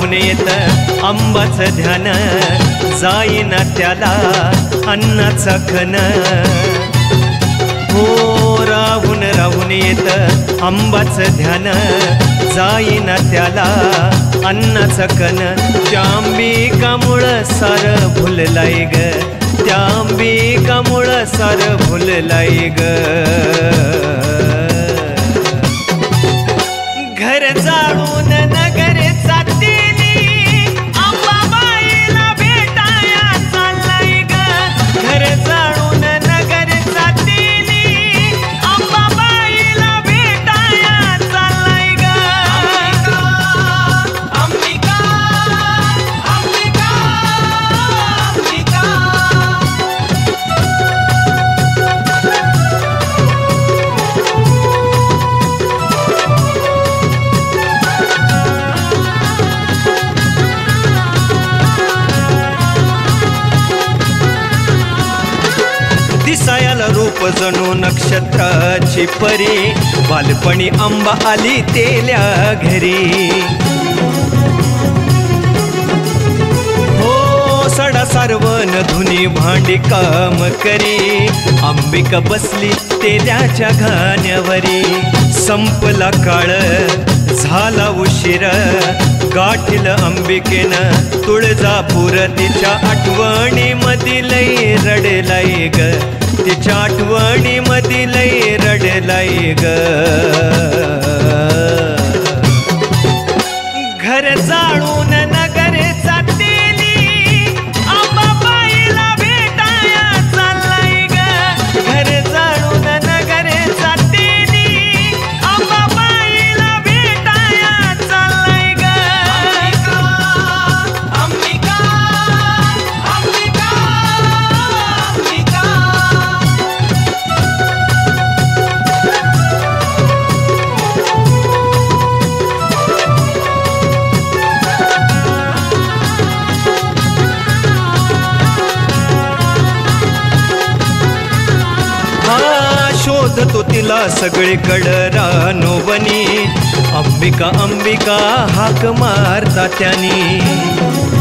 राहून येत आंबाचं ध्यान, जाईना त्याला अन्नाचा खन. हो राहून येत आंबाचं ध्यान, जाईना त्याला अन्नाचा कण. त्या अंबिकामुळं सारं भुललाय ग, त्या अंबिकामुळं सारं भुललाय ग. घर जाळून नगर जातेली अंबाबाईला भेटाया चाललाय ग. घर जाळून नगर जातेली अंबाबाईला भेटाया चाललाय ग. अंबिका अंबिका अंबिका दिसायाला रूप जणू नक्षत्राची परी, बालपणी आंबा आली तेल्या घरी. हो सडा सारवण धुनी भांडी काम करी, अंबिका बसली तेल्याच्या घाण्यावरी. संपला काळ झाला उशीर, गाठील अंबिकेनं तुळजापूर. तिच्या आठवणी मधी लई रडलाय ग, तिच्या आठवणी मधी लई रडलाय ग. घर जाळून नगर जातेली अंबाबाईला भेटाया चाललाय ग. घर जाळून नगर जातेली अंबाबाईला भेटाया चाललाय ग. अंबिका अंबिका अंबिका शोधतो तिला सगळीकडं रानोवनी, अंबिका अंबिका हाक मारता त्यानी.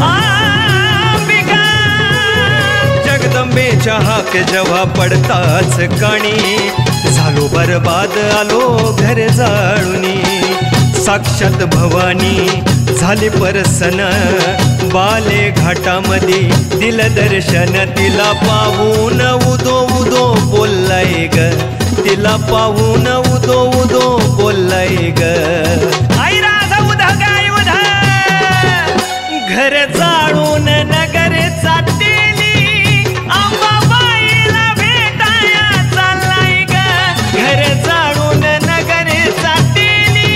अंबिका जगदंबेच्या हाक जेव्हा पडताच काणी, झालो बरबाद आलो घर जाळुनी. साक्षात भवानी झाली परसन, बाले घाटामध्ये दिलं दर्शन. तिला पाहून उदो उदो बोललाय ग, तिला पाहून उदो उदो बोललाय ग. आई राधा उधा गाय उधा. घर जाळून नगर जातेली अंबाबाईला भेटाया चाललाय ग. घर जाळून नगर जातेली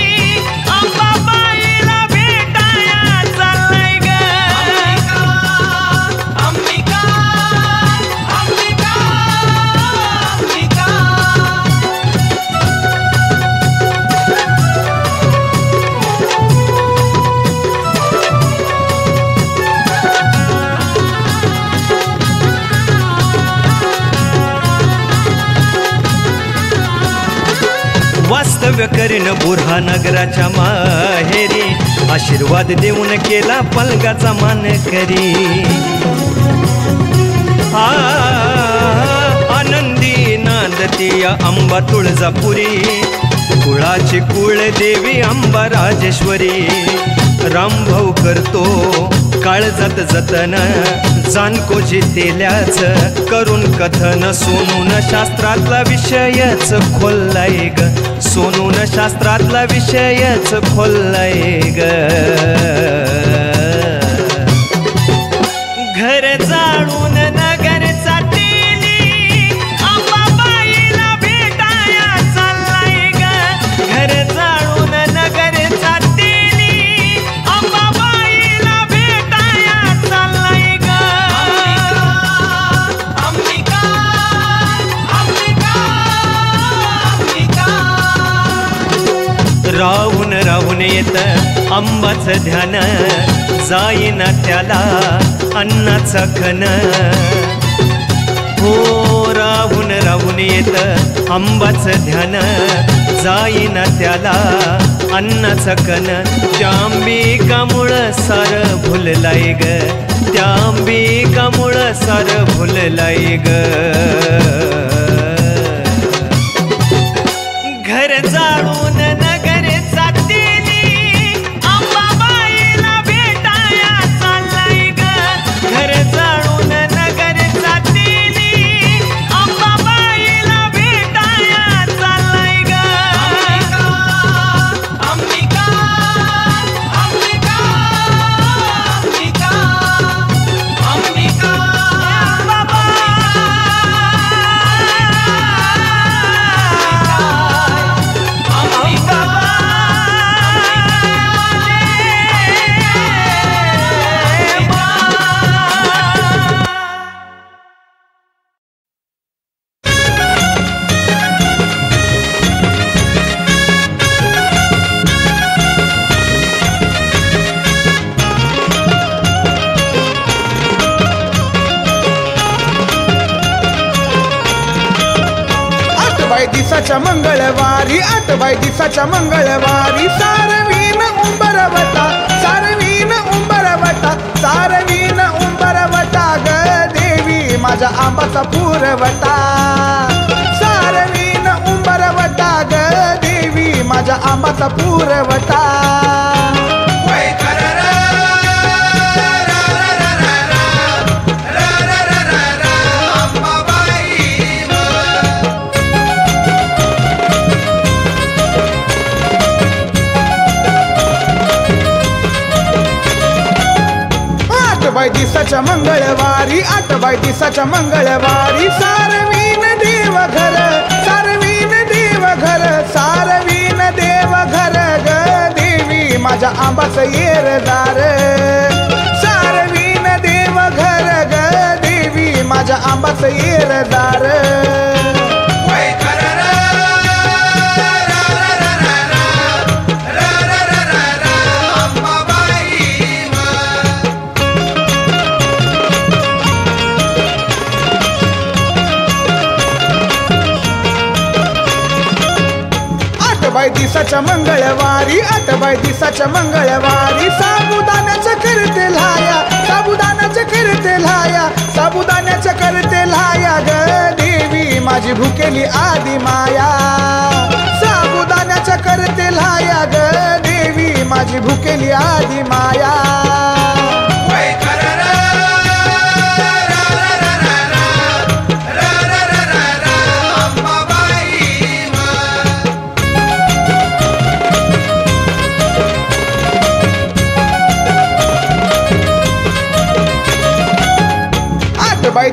अंबाबाईला भेटाया चाललाय ग. अंबिका अंबिका अंबिका वास्तव्य करीन बुऱ्हाणनगराच्या माहेरी, आशीर्वाद देऊन केला पलगाचा मान करी. आनंदी नांदती या अंबा तुळजापुरी, कुळाची कुळदेवी अंबा राजेश्वरी. रामभाऊ करतो काळजात जतन, जानकोजी तेल्याच करून कथन. सोनून शास्त्रातला विषयच खोललाय ग, सोनून शास्त्रातला विषयच खोललाय ग. घर जाळून नगर जातेली अंबाबाईला भेटाया चाललाय ग. घर जाळून नगर जातेली अंबाबाईला भेटाया चाललाय ग. अंबिका अंबिका अंबिका राहून येत आंबाचं ध्यान, जाईना त्याला अन्नाचा खन. हो राहून येत आंबाचं ध्यान, जाईना त्याला अन्नाचं कण त्या अंबिकामुळं सार भुललाय ग, त्या अंबिकामुळं सार भुललाय ग. घर जाळून नगर जातेली अंबाबाईला भेटाया चाललाय ग, घर जाळून नगर जातेली अंबाबाईला भेटाया चाललाय ग. अंबिका अंबिका अंबिका अंबिका अंबिका दिसाच्या मंगळवारी 8 दिसाच्या मंगळवारी सारवीन उंबरवटा, सारवीन उंबरवटा, सारवीन उंबरवटा ग देवी माझ्या आंबाचा पुरवटा, सारवीन उंबरवटा ग देवी माझ्या आंबाचा पुरवटा. दिसाच्या मंगळवारी 8 दिसाच्या मंगळवारी सारवीन देवघर, सारवीन देवघर, सारवीन देवघर ग देवी माझ्या आंबाचं येरदार, सारवीन देवघर ग देवी माझ्या आंबाचं येरदार. दिसाच्या मंगळवारी 8 दिसाच्या मंगळवारी साबुदाण्याचं करते लाया, साबुदाण्याचं करते लाया, साबुदाण्याचं करते लाया ग देवी माझी भुकेली आदी माया, साबुदाण्याचं करते लाया ग देवी माझी भुकेली आदी माया.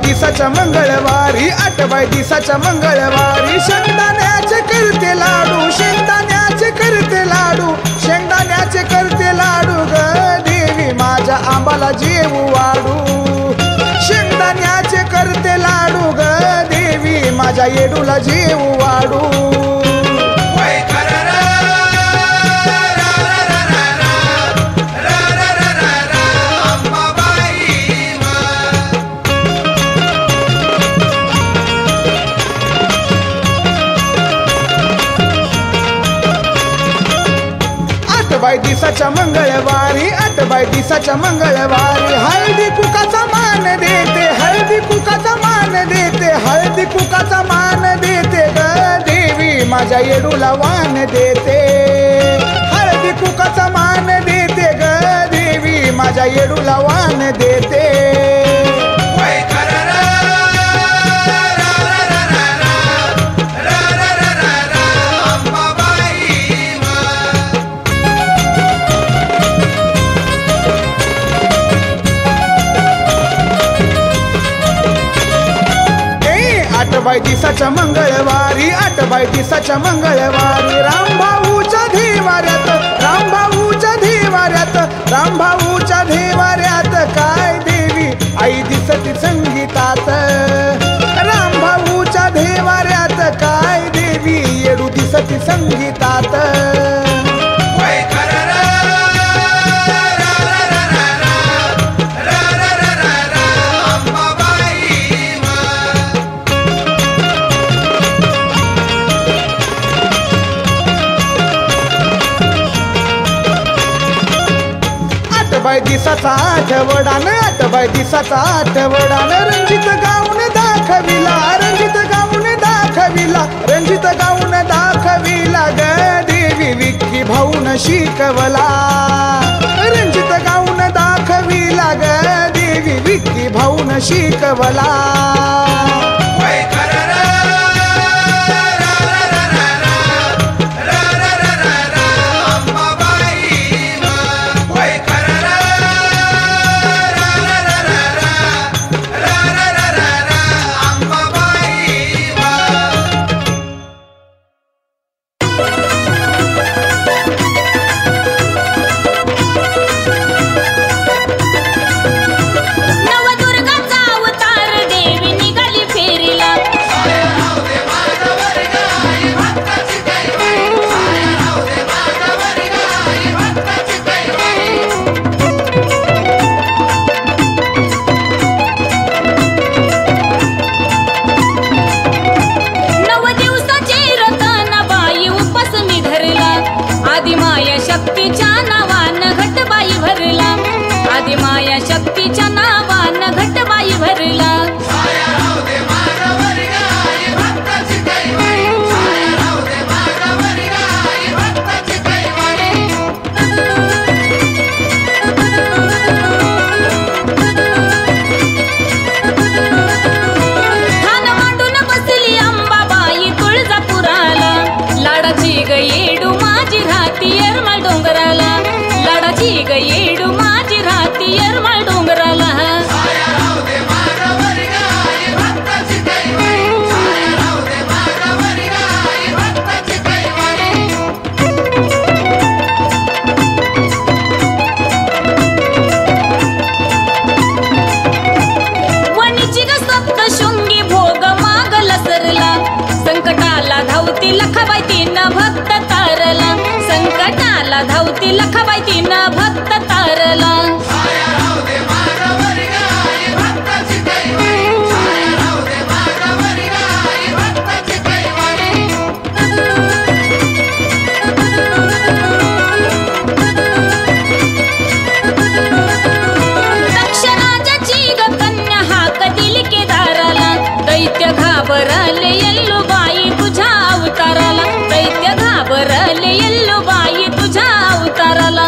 दिसाच्या मंगळवारी 8 दिसाच्या मंगळवारी शेंगदाण्याचे करते लाडू, शेंगदाण्याचे करते लाडू, शेंगदाण्याचे करते लाडू ग देवी माझ्या आंबाला जेवू वाढू, शेंगदाण्याचे करते लाडू ग देवी माझ्या येडूला जेवू वाढू. दिसाच्या मंगळवारी 8 दिसाच्या मंगळवारी हळदी कुकाचा मान देते, हळदी कुकाचा मान देते, हळदी कुकाचा मान देते ग देवी माझ्या येडूला वान देते, हळदी कुकाचा मान देते ग देवी माझ्या येडूला वान देते. दिसाच्या मंगळवारी 8 दिसाच्या मंगळवारी रामभाऊच्या देवाऱ्यात, रामभाऊच्या देवाऱ्यात, रामभाऊच्या देवाऱ्यात काय देवी आई दिसती संगीतात, रामभाऊच्या देवाऱ्यात काय देवी येडू दिसती संगीतात. आठबाई दिसाचा आठवडान आठबाई दिसाचा आठवडान रंजित गाऊन दाखविला रंजित गाऊन दाखविला रंजित गाऊन दाखविला ग देवी विक्की भाऊन शिकवला रंजित गाऊन दाखविला ग देवी विक्की भाऊन शिकवला लखाबाई तिनं भक्त तारला दक्षराजाची ग कन्या हाक दिली केदाराला दैत्य घाबरले येल्लूबाई तुझ्या अवताराला दैत्य घाबरले येल्लूबाई तुझ्या अवताराला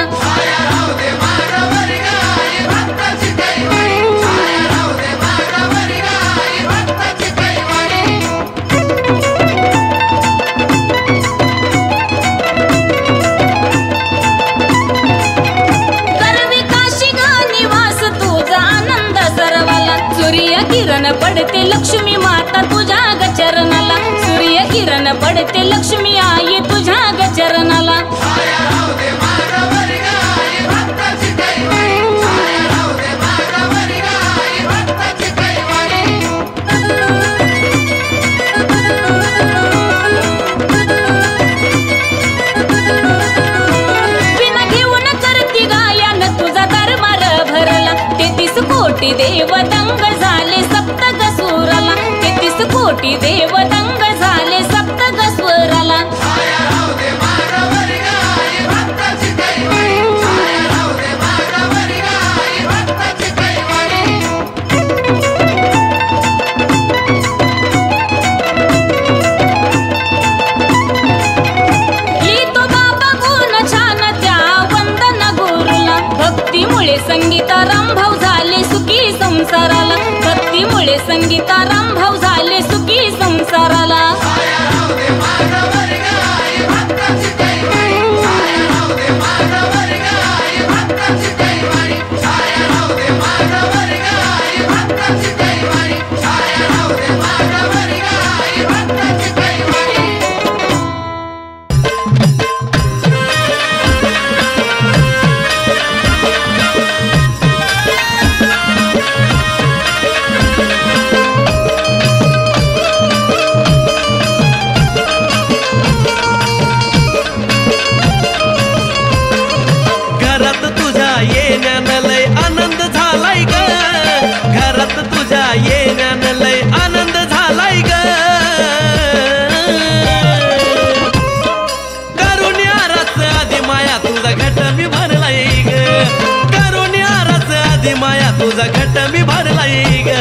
आधी माया तुझा घट मी भरलाय ग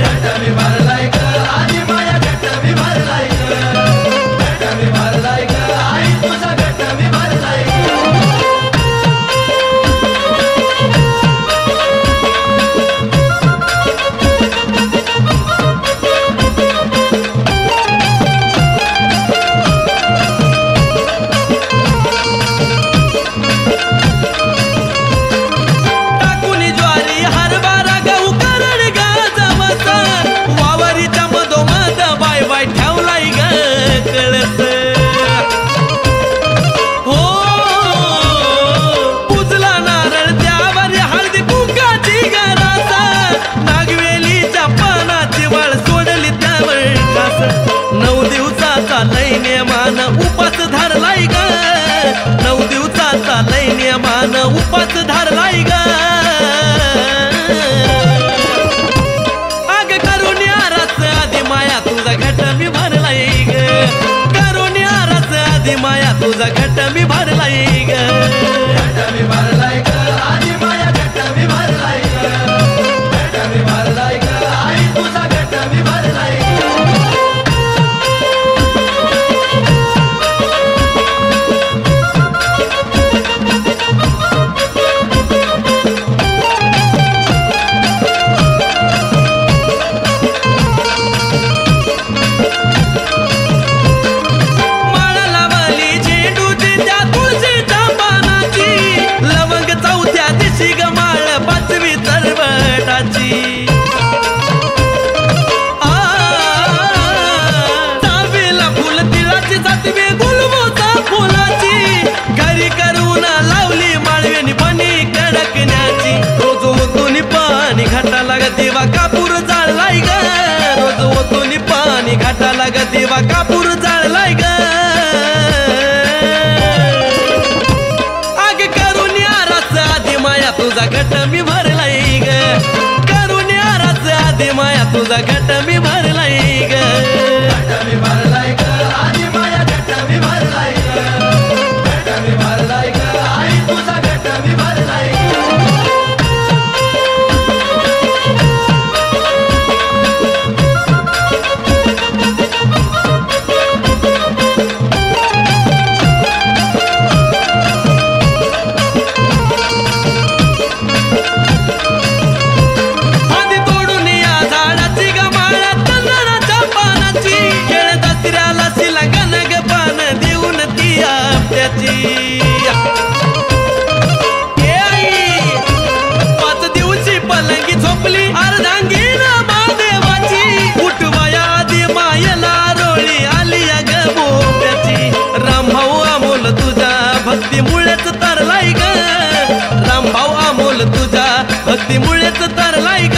घट मी भरलाय ग आधी माया घट मी भरलाय ग घट मी भरलाय ग आई तुझा घट मी भरलाय उपास धरलाय ग 9 दिवसाचा लय नियमान उपास धरलाय ग अग करुण्या रस आधी माया तुझा घट मी भरलाय ग करुण्या रस आधी माया तुझा घट मी भरलाय ग घट मी भरलाय ग आधी माया घट मी भरलाय ग घट मी भरलाय ग आई तुझा घट मी भरलाय देवा कापूर जाळलाय ग रोज ओतून पाणी घाटाला ग देवा कापूर जाळलाय ग अग करुण्या रस आधी माया तुझा घट मी भरलाय ग करुण्या रस आधी माया तुझा घट मी भरलाय ग घट मी भरलाय ग आधी माया घट मी भरलाय ग घट मी भरलाय ग आई तुझा घट मी भरलाय भक्तीमुळेच तरलाय ग रामभाऊ अमोल तुझा भक्तीमुळेच तरलाय ग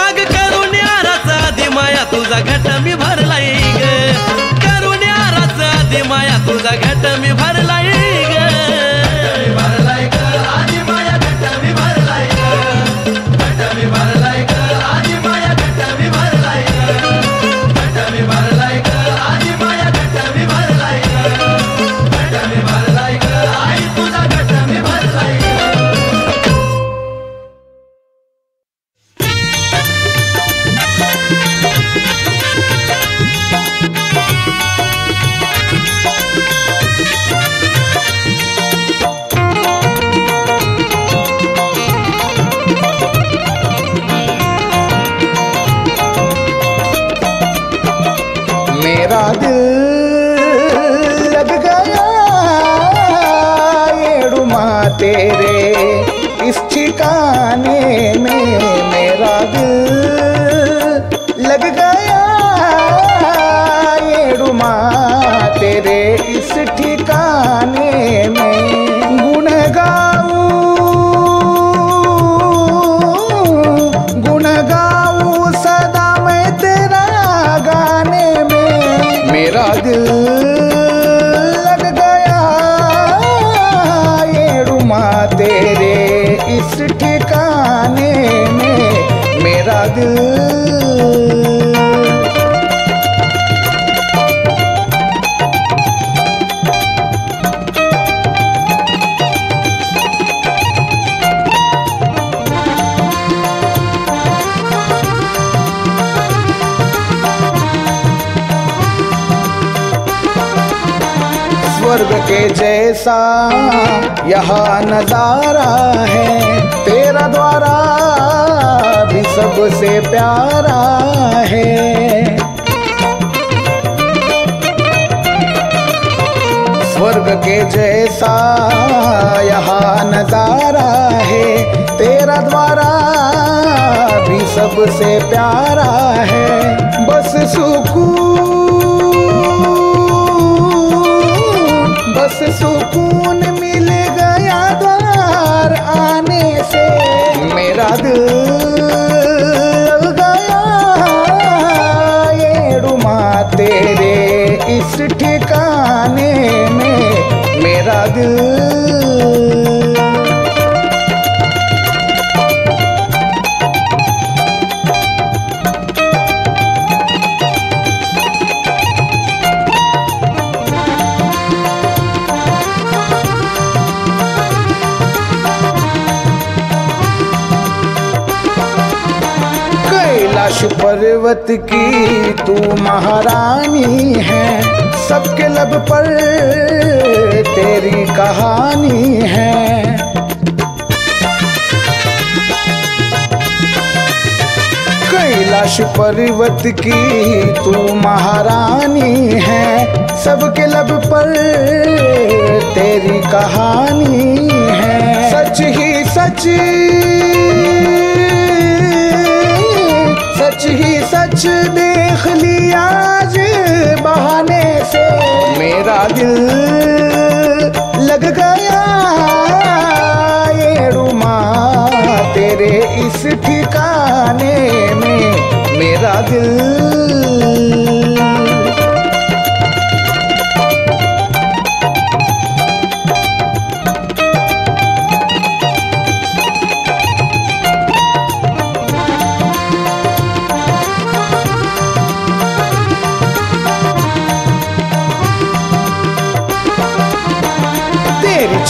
अग करुण्या रस आधी माया तुझा घट मी भरलाय ग करुण्या रस आधी माया तुझा घट मी भरलाय ग भरलाय ग आधी माया घट मी भरलाय ग घट मी भरलाय ग आधी माया घट मी भरलाय ग घट मी भरलाय ग आधी माया घट मी भरलाय ग घट मी भरलाय ग आई तुझा घट मी भरलाय मेरा दिल लग गया येडुमा तेरे इस ठिकाने में मेरा दिल लग गया येडुमा तेरे इस ठिकाने में गुण गाऊं सदा मैं तेरा गाने में मेरा दिल लग गया येडुमा तेरे इस ठिकाने में स्वर्ग के जैसा यहाँ नजारा है, तेरा द्वारा भी सबसे प्यारा है। स्वर्ग के जैसा यहाँ नजारा है, तेरा द्वारा भी सबसे प्यारा है। बस सुकून मिल गया द्वार आने से, मेरा दिल गया ये रुमा तेरे इस ठिकाने में, मेरा दिल। कैलाश पर्वत की तू महारानी है, सबके लब पर तेरी कहानी है। कैलाश पर्वत की तू महारानी है, सबके लब पर तेरी कहानी है। सच ही सच, सच ही सच देख लिया आज बहाने से, मेरा दिल लग गया ये रुमा तेरे इस ठिकाने में, मेरा दिल।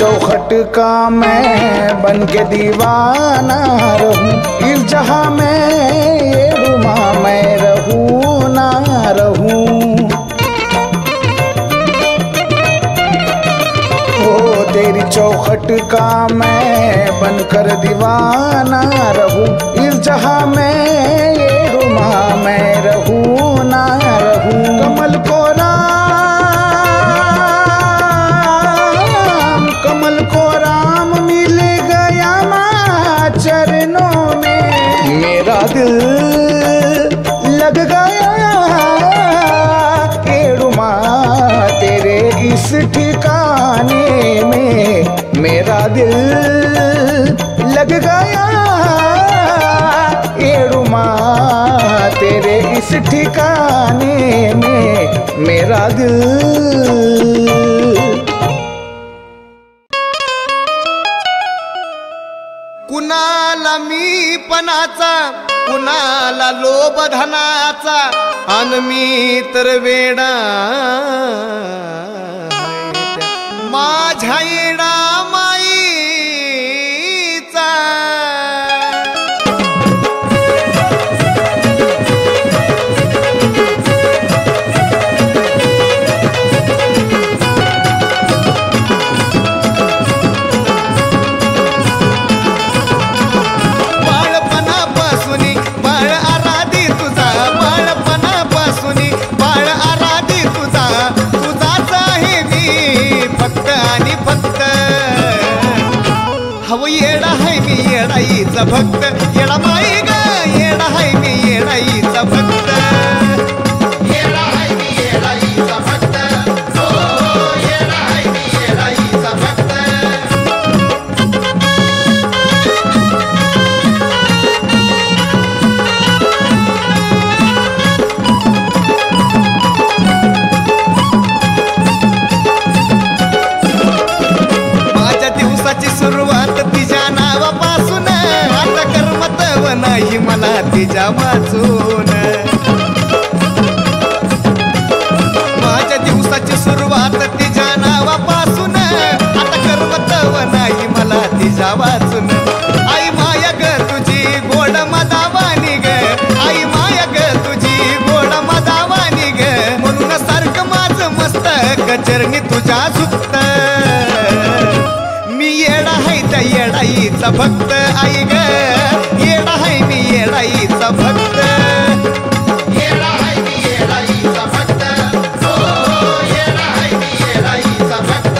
चौखट का मैं बन के दीवाना रहूं, इस जहां में ये रुमा मैं रहूं ना रहूं। ओ तेरी चौखट का मैं बनकर दीवाना रहूं, इस जहां में ये रुमा मैं रहूं ना रहूं। कमल को राम मिल गया माँ चरणों में, मेरा दिल लग गया ये रुमा तेरे इस ठिकाने में, मेरा दिल लग गया ये रुमा तेरे इस ठिकाने में, मेरा दिल। कुणाला मी पणाचा, कुणाला लोभ धनाचा, अन मी तर वेडा माझ्या येडा माईचा। येडा है मी येडाईचा भक्त, येडा माई ग येडा है मी येडाईचा भक्त, येडा है मी येडाईचा भक्त, हो येडा है मी येडाईचा भक्त। माझ्या दिवसाची सुरुवात तिच्या नावापासून, आता कर्मतव नाही मला तिच्या वाचून। माझ्या दिवसाची सुरुवात तिच्या नावापासून, आता कर्मतव नाही मला तिच्या वाचून। आई माया ग तुझी गोड मदावानी ग, आई माया ग तुझी गोड मदावानी ग, म्हणून सारखं माझं मस्त मालक चरणी तुझ्या सुक्त मी येडा हाय त्या येडाईचा भक्त आई ग येडा हाय मी येडाईचा भक्त येडा हाय मी येडाईचा भक्त हो येडा हाय मी येडाईचा भक्त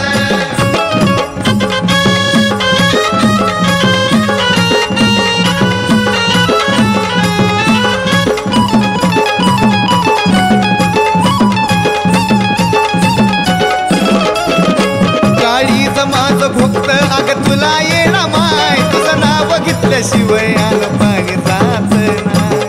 माझ भक्त अग तुला येणा माय तुझं नाव घेतल्याशिवाय आलं पाणी जात नाही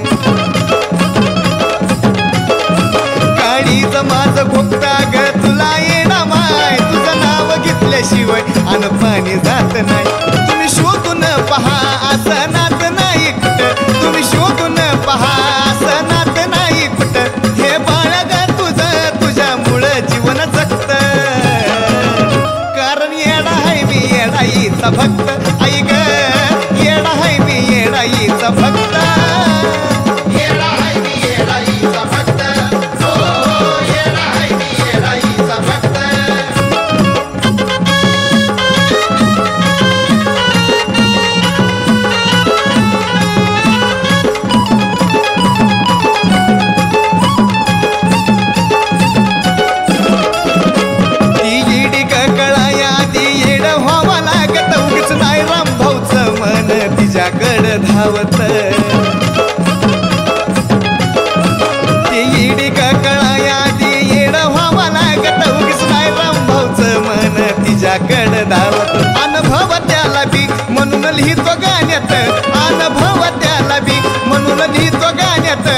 काळीच माझ भक्त अग तुला येणा माय तुझं नाव घेतल्याशिवाय आलं पाणी जात नाही तुम्ही शोधून पहा असं नात नाही कुठं तुम्ही शोधून पहा असं नात नाही कुठं हे बाळ ग तुझं तुझ्यामुळं जीवन जगत येडाईचा भक्त आई ग येडा हाय मी येडाईचा भक्त येडा हाय मी येडाईचा भक्त हो येडा हाय मी येडाईचा भक्त ती येडी कळाया ती येड व्हावा लागत उगीच नाही रामभाऊचं मन तिच्याकडं धावत ती येडी कळाया ती येड व्हावा लागत उगीच नाही रामभाऊचं मन तिच्याकडं धावत अनुभव त्याला बी म्हणून लिहितो गाण्यात अनुभव त्याला बी म्हणून लिहितो गाण्यात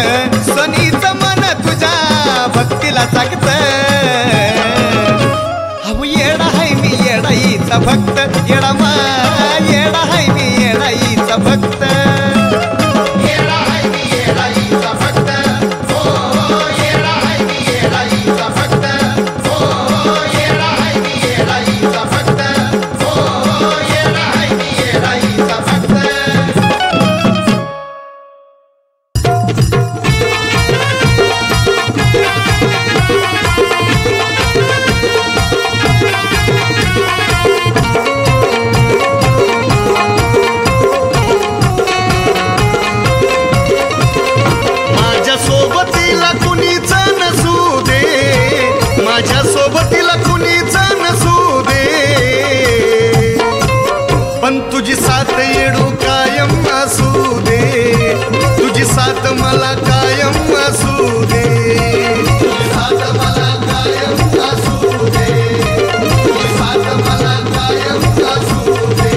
सनीचं मन तुझ्या भक्तीला जागत येडा हाय मी येडाईचा भक्त येडा मा येडा हाय मी येडाईचा भक्त येडा हाय मी येडाईचा भक्त हो येडा हाय मी येडाईचा भक्त हो येडा हाय मी येडाईचा भक्त हो येडा हाय मी येडाईचा भक्त माझ्या सोबतीला कुणीच नसू दे माझ्या सोबतीला कुणीच नसू दे पण तुझी साथ येडू कायम असू दे तुझी साथ मला कायम असू दे तुझी साथ मला कायम असू दे तुझी साथ मला कायम असू दे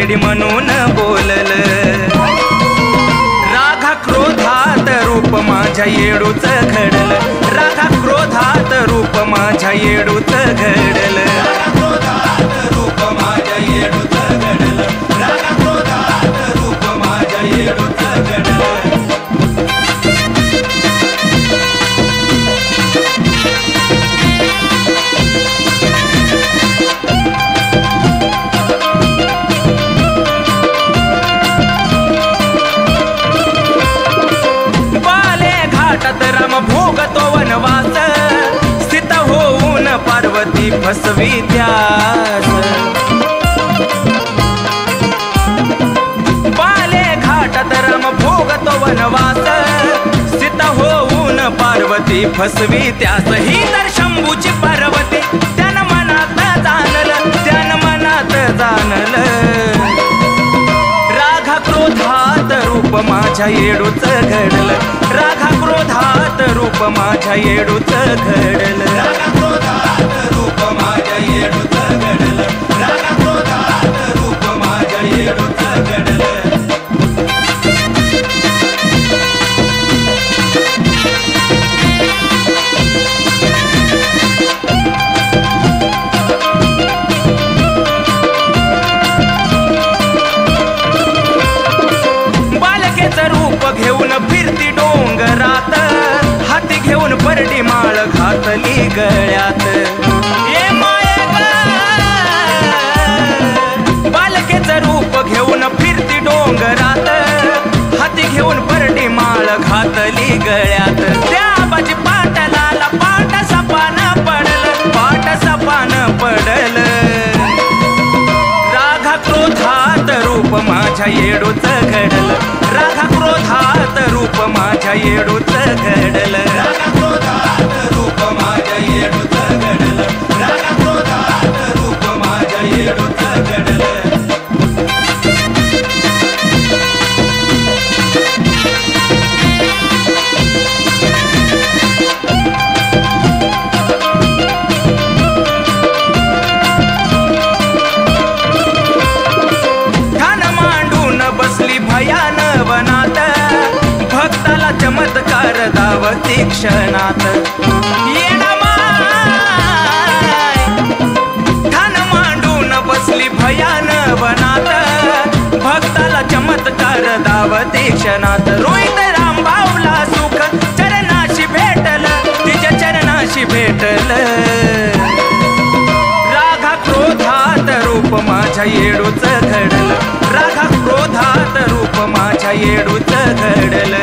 गडी म्हणून बोलल रागा क्रोधात रूप माझ्या येडूच घडल रागा क्रोधात रूप माझ्या येडूच घडल रागा क्रोधात रूप माझ्या येडूच घडल रागा क्रोधात रूप माझ्या येडूच घडल भोगतो वनवास स्थित होऊन पार्वती फसवी त्यास बाले घाटात रम भोगतो वनवास स्थित होऊन पार्वती फसवी त्यास ही तर शंभूची पार्वती त्यानं मनात जाणल रागा क्रोधात रूप माझ्या येडूच घडल रागा क्रोधात रूप माझ्या येडूच घडल रागा क्रोधात रूप माझ्या येडूच घडल रागा क्रोधात रूप माझ्या येडूच घडल घेऊन फिरती डोंगरात हाती घेऊन परडी माळ घातली गळ्यात ये माये बालकेचं रूप घेऊन फिरती डोंगरात हाती घेऊन परडी माळ घातली गळ्यात त्या बाजी पाटलाला पाट सपान पडल रागा क्रोधात रूप माझ्या येडूच घडल रागा क्रोधात रूप माझ्या येडूच घडल रागा क्रोधात रूप माझ्या येडूच घडल रागा क्रोधात रूप माझ्या येडूच घडल भक्ताला चमत्कार दावती क्षणात ठाण मांडून बसली भयान वनात भक्ताला चमत्कार दावती क्षणात रोहित रामभाऊला सुख चरणाशी भेटल तिच्या चरणाशी भेटल रागा क्रोधात रूप माझ्या येडूच घडल रागा क्रोधात रूप माझ्या येडूच घडल